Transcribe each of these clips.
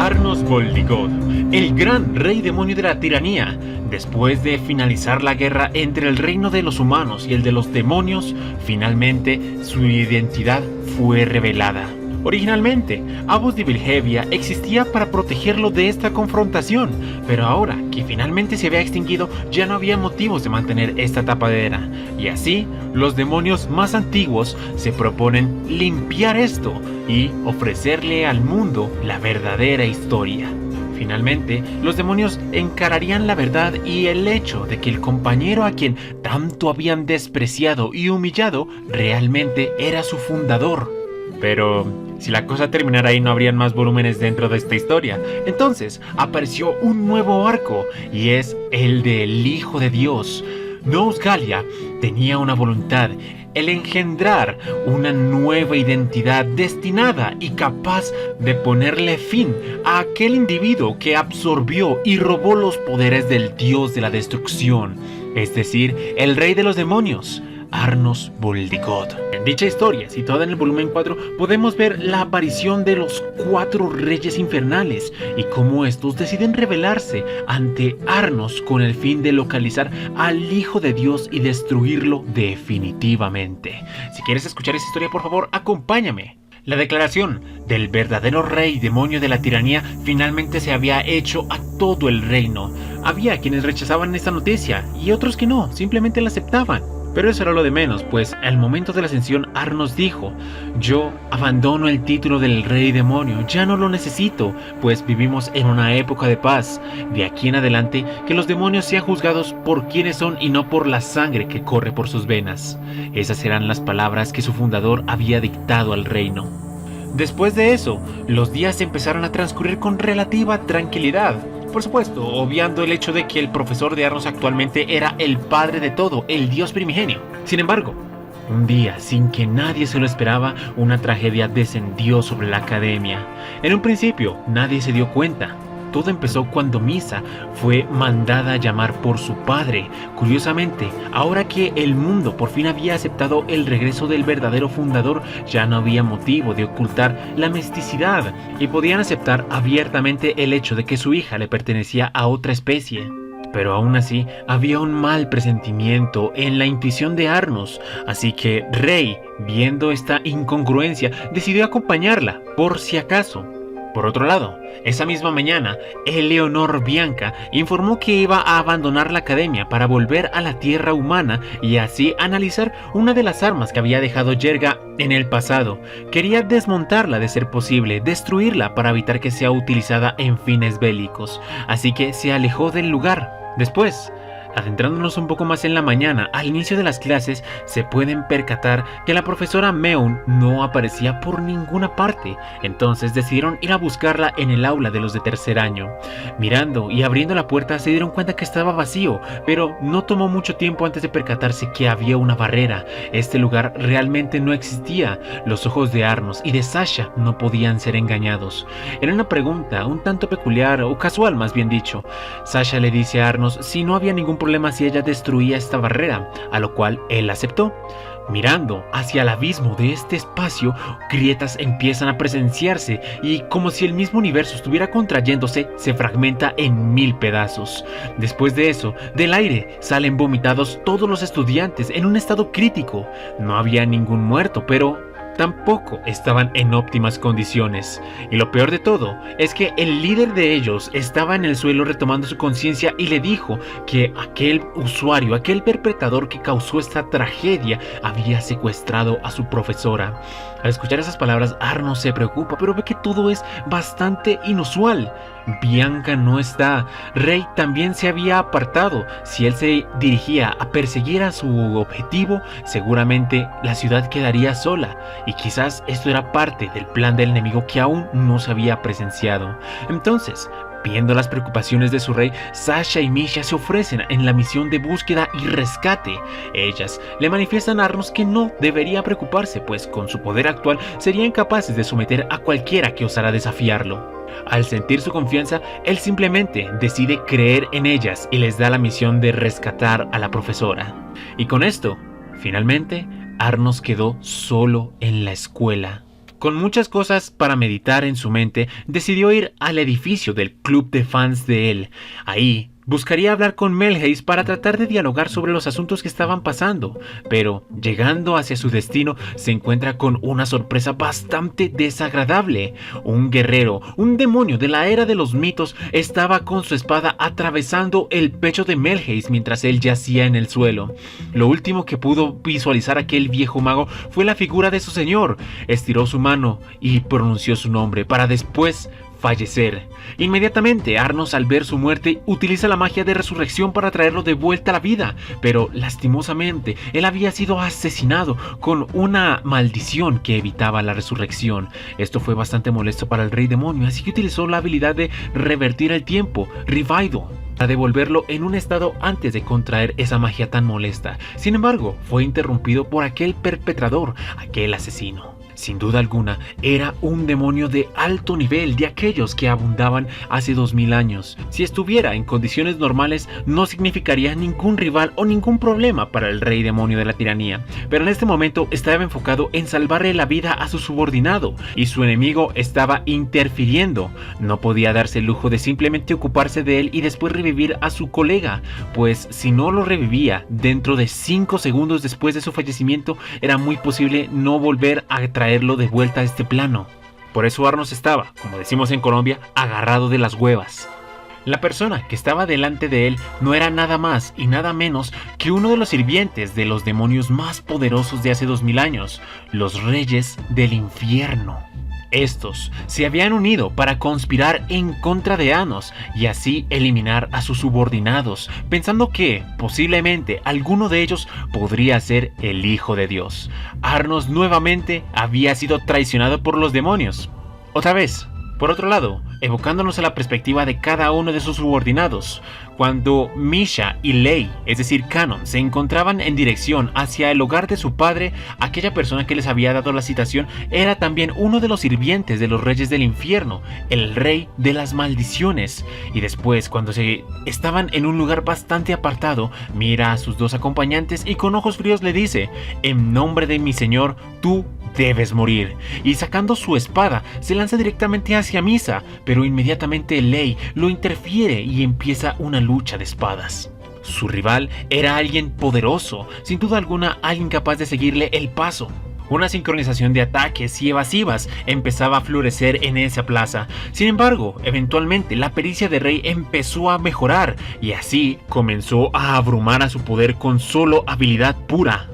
Arnos Voldigod, el gran rey demonio de la tiranía. Después de finalizar la guerra entre el reino de los humanos y el de los demonios, finalmente su identidad fue revelada. Originalmente, Abus de Vilhevia existía para protegerlo de esta confrontación, pero ahora que finalmente se había extinguido, ya no había motivos de mantener esta tapadera, y así, los demonios más antiguos se proponen limpiar esto y ofrecerle al mundo la verdadera historia. Finalmente, los demonios encararían la verdad y el hecho de que el compañero a quien tanto habían despreciado y humillado realmente era su fundador. Pero si la cosa terminara ahí, no habrían más volúmenes dentro de esta historia. Entonces apareció un nuevo arco, y es el del Hijo de Dios. Nous Galia tenía una voluntad: el engendrar una nueva identidad destinada y capaz de ponerle fin a aquel individuo que absorbió y robó los poderes del dios de la destrucción, es decir, el rey de los demonios, Arnos Voldigod. En dicha historia, situada en el volumen 4, podemos ver la aparición de los 4 reyes infernales y cómo estos deciden rebelarse ante Arnos con el fin de localizar al Hijo de Dios y destruirlo definitivamente. Si quieres escuchar esa historia, por favor, acompáñame. La declaración del verdadero rey demonio de la tiranía finalmente se había hecho a todo el reino. Había quienes rechazaban esta noticia y otros que no, simplemente la aceptaban. Pero eso era lo de menos, pues al momento de la ascensión Arnos dijo: yo abandono el título del rey demonio, ya no lo necesito, pues vivimos en una época de paz. De aquí en adelante, que los demonios sean juzgados por quienes son y no por la sangre que corre por sus venas. Esas eran las palabras que su fundador había dictado al reino. Después de eso, los días empezaron a transcurrir con relativa tranquilidad. Por supuesto, obviando el hecho de que el profesor de Arnos actualmente era el padre de todo, el dios primigenio. Sin embargo, un día, sin que nadie se lo esperaba, una tragedia descendió sobre la academia. En un principio, nadie se dio cuenta. Todo empezó cuando Misa fue mandada a llamar por su padre. Curiosamente, ahora que el mundo por fin había aceptado el regreso del verdadero fundador, ya no había motivo de ocultar la misticidad y podían aceptar abiertamente el hecho de que su hija le pertenecía a otra especie. Pero aún así, había un mal presentimiento en la intuición de Arnos, así que Rey, viendo esta incongruencia, decidió acompañarla, por si acaso. Por otro lado, esa misma mañana, Eleonor Bianca informó que iba a abandonar la academia para volver a la tierra humana y así analizar una de las armas que había dejado Yerga en el pasado. Quería desmontarla de ser posible, destruirla para evitar que sea utilizada en fines bélicos, así que se alejó del lugar. Después, adentrándonos un poco más en la mañana, al inicio de las clases, se pueden percatar que la profesora Meun no aparecía por ninguna parte. Entonces decidieron ir a buscarla en el aula de los de tercer año. Mirando y abriendo la puerta se dieron cuenta que estaba vacío, pero no tomó mucho tiempo antes de percatarse que había una barrera. Este lugar realmente no existía. Los ojos de Arnos y de Sasha no podían ser engañados. Era una pregunta un tanto peculiar, o casual más bien dicho. Sasha le dice a Arnos si no había ningún problema si ella destruía esta barrera, a lo cual él aceptó. Mirando hacia el abismo de este espacio, grietas empiezan a presenciarse y, como si el mismo universo estuviera contrayéndose, se fragmenta en 1000 pedazos. Después de eso, del aire salen vomitados todos los estudiantes en un estado crítico. No había ningún muerto, pero tampoco estaban en óptimas condiciones. Y lo peor de todo es que el líder de ellos estaba en el suelo retomando su conciencia y le dijo que aquel usuario, aquel perpetrador que causó esta tragedia, había secuestrado a su profesora. Al escuchar esas palabras, Arnos se preocupa, pero ve que todo es bastante inusual. Bianca no está. Rey también se había apartado. Si él se dirigía a perseguir a su objetivo, seguramente la ciudad quedaría sola. Y quizás esto era parte del plan del enemigo que aún no se había presenciado. Entonces, viendo las preocupaciones de su rey, Sasha y Misha se ofrecen en la misión de búsqueda y rescate. Ellas le manifiestan a Arnos que no debería preocuparse, pues con su poder actual serían capaces de someter a cualquiera que osara desafiarlo. Al sentir su confianza, él simplemente decide creer en ellas y les da la misión de rescatar a la profesora. Y con esto, finalmente, Arnos quedó solo en la escuela. Con muchas cosas para meditar en su mente, decidió ir al edificio del club de fans de él. Ahí buscaría hablar con Melheis para tratar de dialogar sobre los asuntos que estaban pasando, pero llegando hacia su destino se encuentra con una sorpresa bastante desagradable. Un guerrero, un demonio de la era de los mitos, estaba con su espada atravesando el pecho de Melheis mientras él yacía en el suelo. Lo último que pudo visualizar aquel viejo mago fue la figura de su señor. Estiró su mano y pronunció su nombre para después fallecer. Inmediatamente, Arnos, al ver su muerte, utiliza la magia de resurrección para traerlo de vuelta a la vida, pero lastimosamente, él había sido asesinado con una maldición que evitaba la resurrección. Esto fue bastante molesto para el rey demonio, así que utilizó la habilidad de revertir el tiempo, Revido, para devolverlo en un estado antes de contraer esa magia tan molesta. Sin embargo, fue interrumpido por aquel perpetrador, aquel asesino. Sin duda alguna, era un demonio de alto nivel, de aquellos que abundaban hace 2000 años. Si estuviera en condiciones normales, no significaría ningún rival o ningún problema para el rey demonio de la tiranía. Pero en este momento estaba enfocado en salvarle la vida a su subordinado, y su enemigo estaba interfiriendo. No podía darse el lujo de simplemente ocuparse de él y después revivir a su colega, pues si no lo revivía dentro de 5 segundos después de su fallecimiento, era muy posible no volver a traerlo de vuelta a este plano. Por eso Arnos estaba, como decimos en Colombia, agarrado de las huevas. La persona que estaba delante de él no era nada más y nada menos que uno de los sirvientes de los demonios más poderosos de hace 2000 años, los Reyes del Infierno. Estos se habían unido para conspirar en contra de Arnos y así eliminar a sus subordinados, pensando que posiblemente alguno de ellos podría ser el Hijo de Dios. Arnos nuevamente había sido traicionado por los demonios. Otra vez. Por otro lado, evocándonos a la perspectiva de cada uno de sus subordinados, cuando Misha y Lei, es decir Canon, se encontraban en dirección hacia el hogar de su padre, aquella persona que les había dado la citación era también uno de los sirvientes de los Reyes del Infierno, el Rey de las Maldiciones. Y después, cuando se estaban en un lugar bastante apartado, mira a sus dos acompañantes y con ojos fríos le dice: en nombre de mi señor, tú debes morir. Y sacando su espada, se lanza directamente hacia Misa, pero inmediatamente Lei lo interfiere y empieza una lucha de espadas. Su rival era alguien poderoso, sin duda alguna alguien capaz de seguirle el paso. Una sincronización de ataques y evasivas empezaba a florecer en esa plaza. Sin embargo, eventualmente la pericia de Rey empezó a mejorar y así comenzó a abrumar a su poder con solo habilidad pura.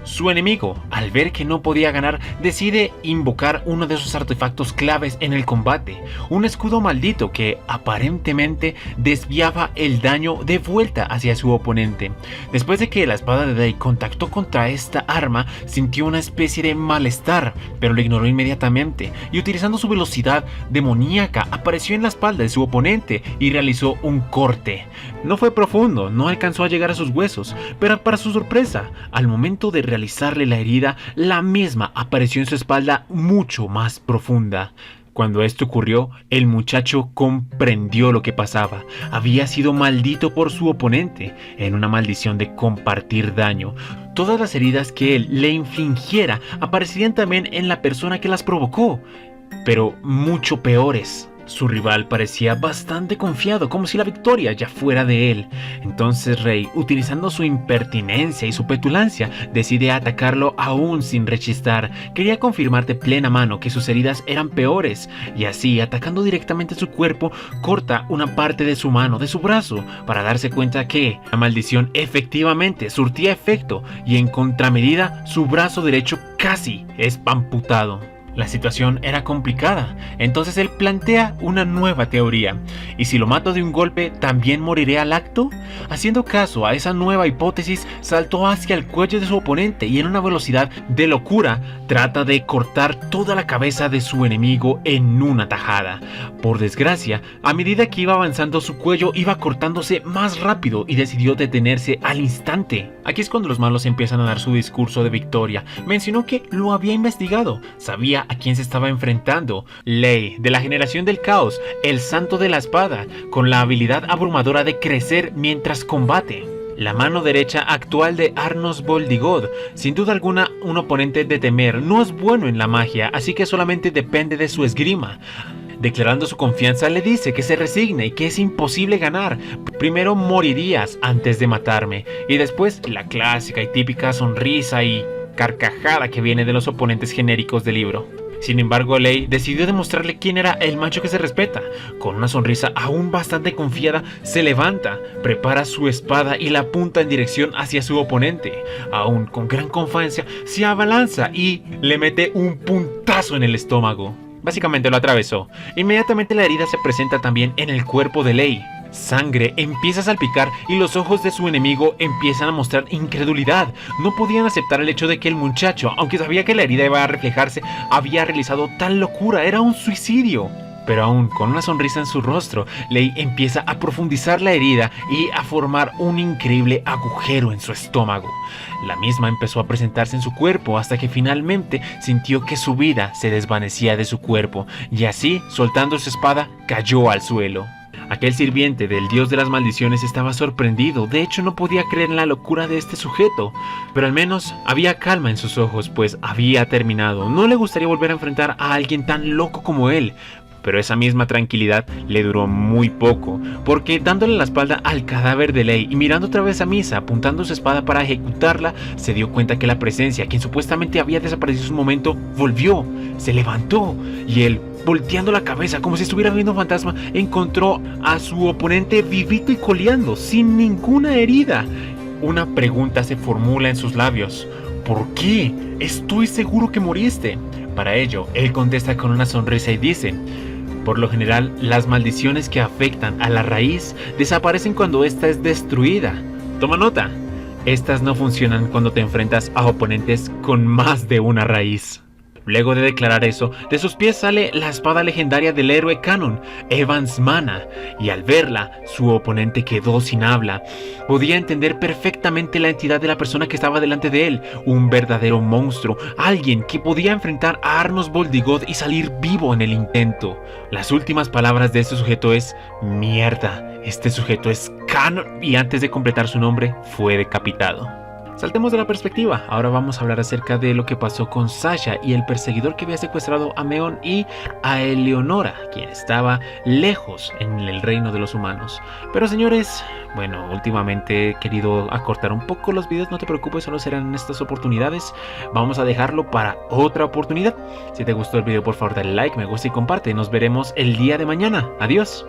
Su enemigo, al ver que no podía ganar, decide invocar uno de sus artefactos claves en el combate, un escudo maldito que aparentemente desviaba el daño de vuelta hacia su oponente. Después de que la espada de Rey contactó contra esta arma, sintió una especie de malestar, pero lo ignoró inmediatamente y utilizando su velocidad demoníaca apareció en la espalda de su oponente y realizó un corte. No fue profundo, no alcanzó a llegar a sus huesos, pero para su sorpresa, al momento de realizarle la herida, la misma apareció en su espalda mucho más profunda. Cuando esto ocurrió, el muchacho comprendió lo que pasaba. Había sido maldito por su oponente, en una maldición de compartir daño. Todas las heridas que él le infligiera aparecerían también en la persona que las provocó, pero mucho peores. Su rival parecía bastante confiado, como si la victoria ya fuera de él. Entonces Rey, utilizando su impertinencia y su petulancia, decide atacarlo aún sin rechistar. Quería confirmar de plena mano que sus heridas eran peores, y así, atacando directamente su cuerpo, corta una parte de su mano, de su brazo, para darse cuenta que la maldición efectivamente surtía efecto, y en contramedida, su brazo derecho casi es amputado. La situación era complicada, entonces él plantea una nueva teoría. ¿Y si lo mato de un golpe, también moriré al acto? Haciendo caso a esa nueva hipótesis, saltó hacia el cuello de su oponente y en una velocidad de locura trata de cortar toda la cabeza de su enemigo en una tajada. Por desgracia, a medida que iba avanzando, su cuello iba cortándose más rápido y decidió detenerse al instante. Aquí es cuando los malos empiezan a dar su discurso de victoria. Mencionó que lo había investigado, sabía a quién se estaba enfrentando: Lei, de la generación del caos, el santo de la espada, con la habilidad abrumadora de crecer mientras combate. la mano derecha actual de Arnos Voldigod. Sin duda alguna, un oponente de temer. No es bueno en la magia, así que solamente depende de su esgrima. Declarando su confianza, le dice que se resigne y que es imposible ganar. Primero morirías antes de matarme. Y después la clásica y típica sonrisa y carcajada que viene de los oponentes genéricos del libro. Sin embargo, Lei decidió demostrarle quién era el macho que se respeta. Con una sonrisa aún bastante confiada, se levanta, prepara su espada y la apunta en dirección hacia su oponente. Aún con gran confianza, se abalanza y le mete un puntazo en el estómago. Básicamente lo atravesó. Inmediatamente la herida se presenta también en el cuerpo de Lei. Sangre empieza a salpicar y los ojos de su enemigo empiezan a mostrar incredulidad. No podían aceptar el hecho de que el muchacho, aunque sabía que la herida iba a reflejarse, había realizado tal locura. Era un suicidio. Pero aún con una sonrisa en su rostro, Lei empieza a profundizar la herida y a formar un increíble agujero en su estómago. La misma empezó a presentarse en su cuerpo hasta que finalmente sintió que su vida se desvanecía de su cuerpo y así, soltando su espada, cayó al suelo. Aquel sirviente del dios de las maldiciones estaba sorprendido, de hecho no podía creer en la locura de este sujeto, pero al menos había calma en sus ojos, pues había terminado. No le gustaría volver a enfrentar a alguien tan loco como él. Pero esa misma tranquilidad le duró muy poco, porque dándole la espalda al cadáver de Lei y mirando otra vez a Misa, apuntando su espada para ejecutarla, se dio cuenta que la presencia, quien supuestamente había desaparecido en un momento, volvió, se levantó y él, volteando la cabeza como si estuviera viendo un fantasma, encontró a su oponente vivito y coleando, sin ninguna herida. Una pregunta se formula en sus labios: ¿por qué? Estoy seguro que moriste. Para ello, él contesta con una sonrisa y dice: por lo general, las maldiciones que afectan a la raíz desaparecen cuando ésta es destruida. Toma nota, estas no funcionan cuando te enfrentas a oponentes con más de una raíz. Luego de declarar eso, de sus pies sale la espada legendaria del héroe canon, Evans Mana, y al verla, su oponente quedó sin habla. Podía entender perfectamente la entidad de la persona que estaba delante de él, un verdadero monstruo, alguien que podía enfrentar a Arnos Voldigod y salir vivo en el intento. Las últimas palabras de este sujeto es: mierda, este sujeto es canon, y antes de completar su nombre, fue decapitado. Saltemos de la perspectiva, ahora vamos a hablar acerca de lo que pasó con Sasha y el perseguidor que había secuestrado a Meon y a Eleonora, quien estaba lejos en el reino de los humanos. Pero señores, bueno, últimamente he querido acortar un poco los videos, no te preocupes, solo serán en estas oportunidades. Vamos a dejarlo para otra oportunidad. Si te gustó el video, por favor dale like, me gusta y comparte. Nos veremos el día de mañana. Adiós.